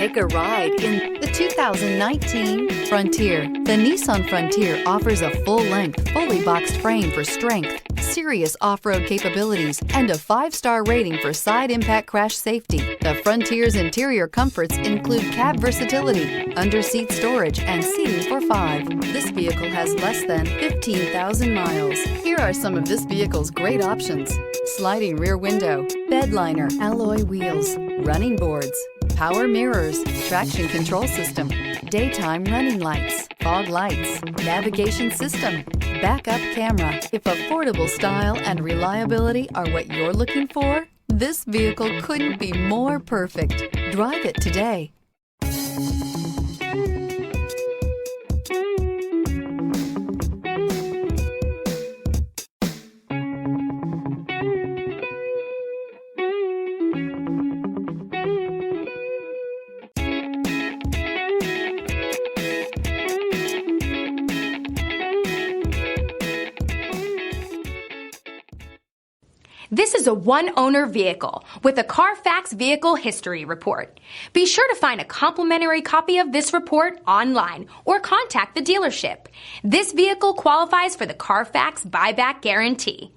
Take a ride in the 2019 Frontier. The Nissan Frontier offers a full-length, fully boxed frame for strength, serious off-road capabilities, and a 5-star rating for side impact crash safety. The Frontier's interior comforts include cab versatility, under-seat storage, and seating for 5. This vehicle has less than 15,000 miles. Here are some of this vehicle's great options: sliding rear window, bed liner, alloy wheels, running boards, power mirrors, traction control system, daytime running lights, fog lights, navigation system, backup camera. If affordable style and reliability are what you're looking for, this vehicle couldn't be more perfect. Drive it today. This is a one-owner vehicle with a Carfax Vehicle History Report. Be sure to find a complimentary copy of this report online or contact the dealership. This vehicle qualifies for the Carfax Buyback Guarantee.